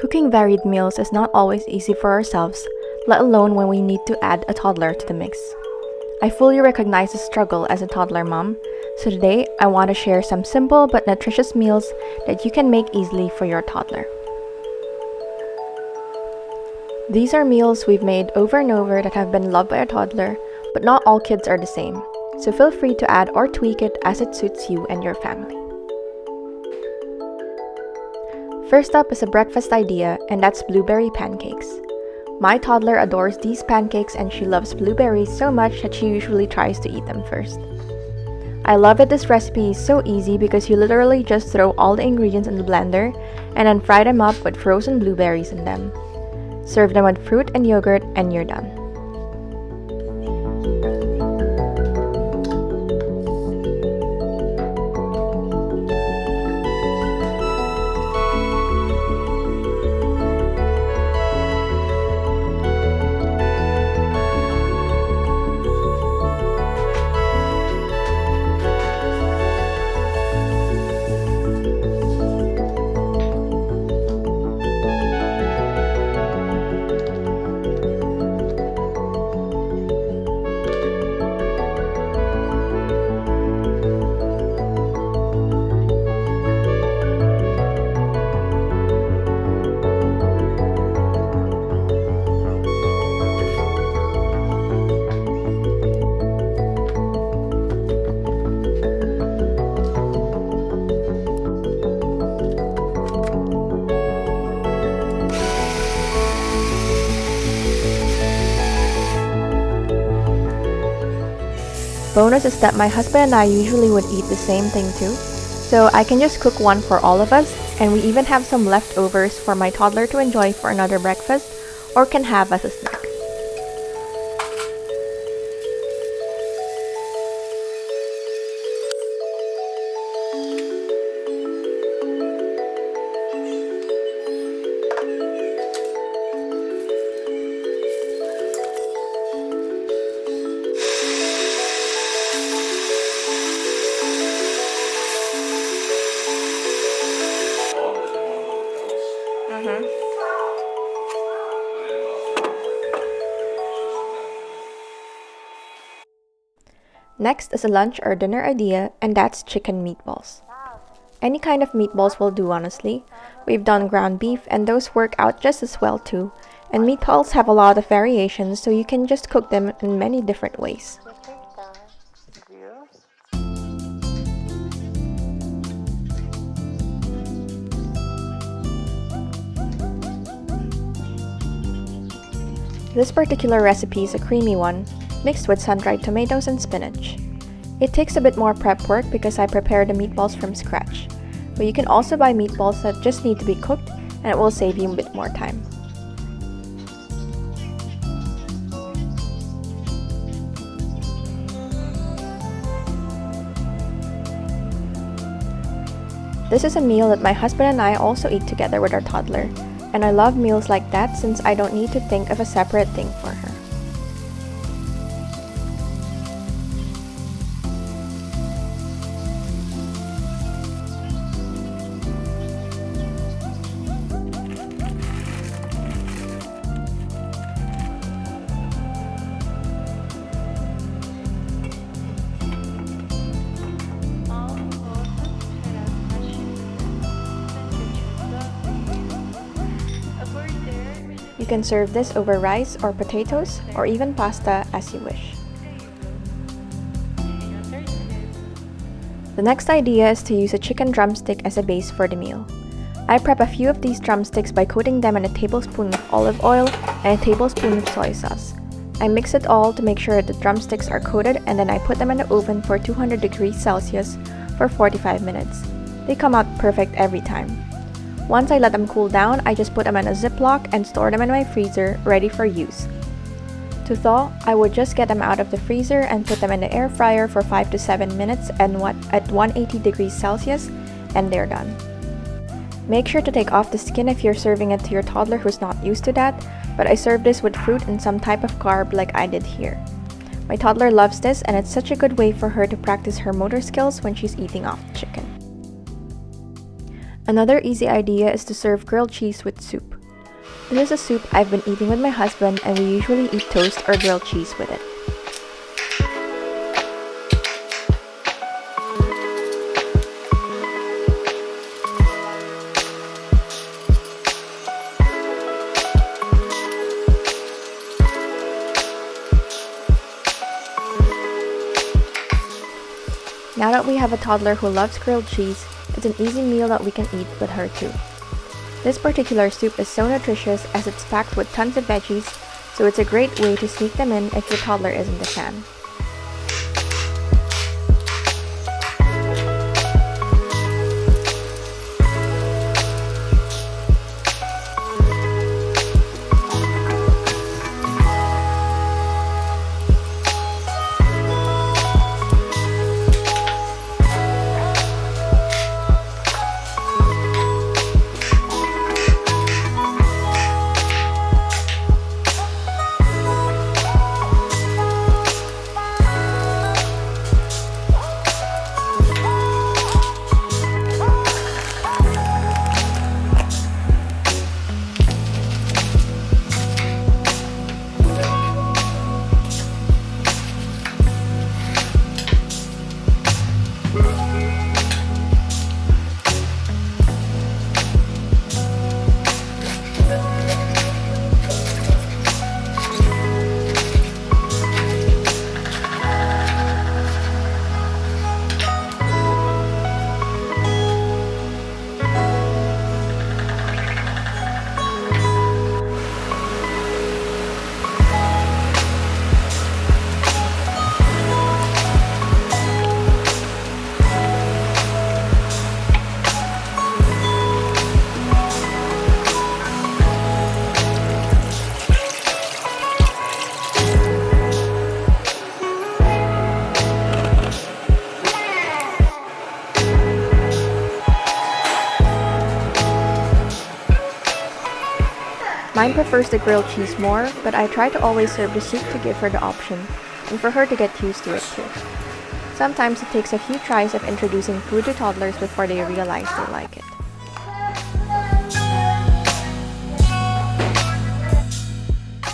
Cooking varied meals is not always easy for ourselves, let alone when we need to add a toddler to the mix. I fully recognize the struggle as a toddler mom, so today I want to share some simple but nutritious meals that you can make easily for your toddler. These are meals we've made over and over that have been loved by a toddler, but not all kids are the same, so feel free to add or tweak it as it suits you and your family. First up is a breakfast idea, and that's blueberry pancakes. My toddler adores these pancakes and she loves blueberries so much that she usually tries to eat them first. I love that this recipe is so easy because you literally just throw all the ingredients in the blender and then fry them up with frozen blueberries in them. Serve them with fruit and yogurt and you're done. Bonus is that my husband and I usually would eat the same thing too, so I can just cook one for all of us, and we even have some leftovers for my toddler to enjoy for another breakfast or can have as a snack. Next is a lunch or dinner idea, and that's chicken meatballs. Any kind of meatballs will do, honestly. We've done ground beef and those work out just as well too. And meatballs have a lot of variations, so you can just cook them in many different ways. This particular recipe is a creamy one, mixed with sun-dried tomatoes and spinach. It takes a bit more prep work because I prepare the meatballs from scratch, but you can also buy meatballs that just need to be cooked and it will save you a bit more time. This is a meal that my husband and I also eat together with our toddler, and I love meals like that since I don't need to think of a separate thing for her. You can serve this over rice or potatoes or even pasta as you wish. The next idea is to use a chicken drumstick as a base for the meal. I prep a few of these drumsticks by coating them in a tablespoon of olive oil and a tablespoon of soy sauce. I mix it all to make sure the drumsticks are coated, and then I put them in the oven for 200 degrees Celsius for 45 minutes. They come out perfect every time. Once I let them cool down, I just put them in a Ziploc and store them in my freezer, ready for use. To thaw, I would just get them out of the freezer and put them in the air fryer for 5 to 7 minutes at 180 degrees Celsius, and they're done. Make sure to take off the skin if you're serving it to your toddler who's not used to that, but I serve this with fruit and some type of carb like I did here. My toddler loves this, and it's such a good way for her to practice her motor skills when she's eating off the chicken. Another easy idea is to serve grilled cheese with soup. This is a soup I've been eating with my husband, and we usually eat toast or grilled cheese with it. Now that we have a toddler who loves grilled cheese, it's an easy meal that we can eat with her too. This particular soup is so nutritious as it's packed with tons of veggies, so it's a great way to sneak them in if your toddler isn't a fan. Mine prefers the grilled cheese more, but I try to always serve the soup to give her the option, and for her to get used to it too. Sometimes it takes a few tries of introducing food to toddlers before they realize they like it.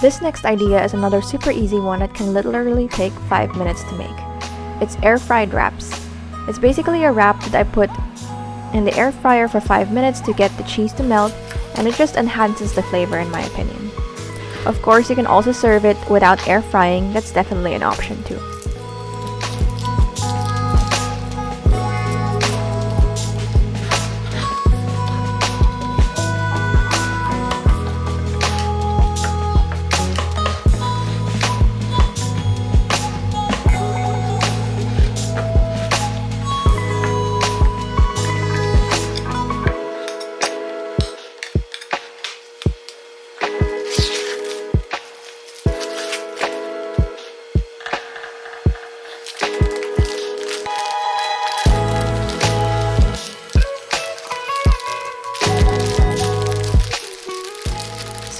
This next idea is another super easy one that can literally take 5 minutes to make. It's air fried wraps. It's basically a wrap that I put in the air fryer for 5 minutes to get the cheese to melt, and it just enhances the flavor in my opinion. Of course, you can also serve it without air frying. That's definitely an option too.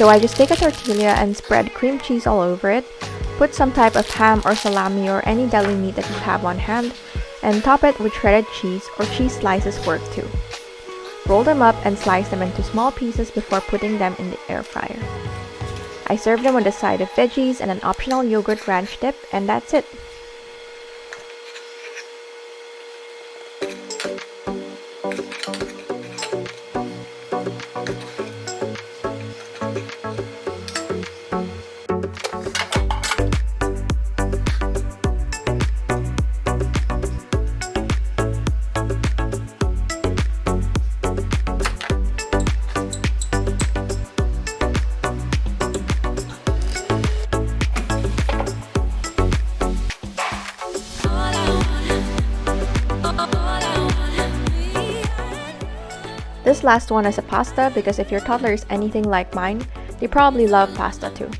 So I just take a tortilla and spread cream cheese all over it, put some type of ham or salami or any deli meat that you have on hand, and top it with shredded cheese or cheese slices work too. Roll them up and slice them into small pieces before putting them in the air fryer. I serve them with a side of veggies and an optional yogurt ranch dip, and that's it. This last one is a pasta because if your toddler is anything like mine, they probably love pasta too.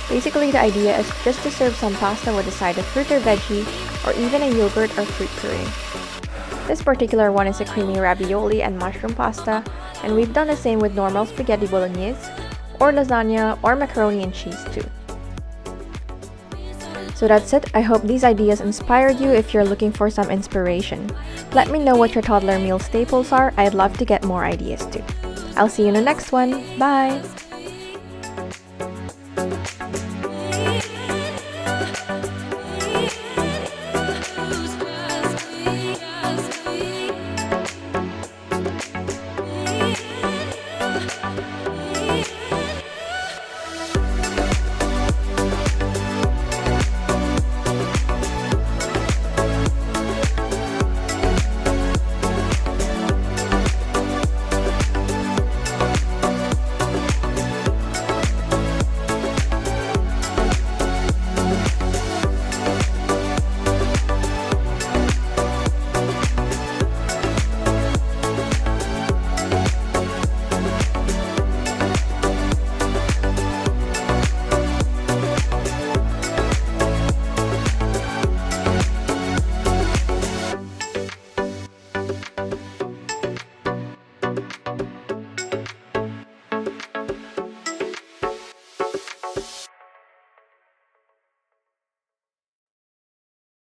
Basically, the idea is just to serve some pasta with a side of fruit or veggie, or even a yogurt or fruit puree. This particular one is a creamy ravioli and mushroom pasta, and we've done the same with normal spaghetti bolognese, or lasagna, or macaroni and cheese too. So that's it. I hope these ideas inspired you if you're looking for some inspiration. Let me know what your toddler meal staples are. I'd love to get more ideas too. I'll see you in the next one. Bye! Bye!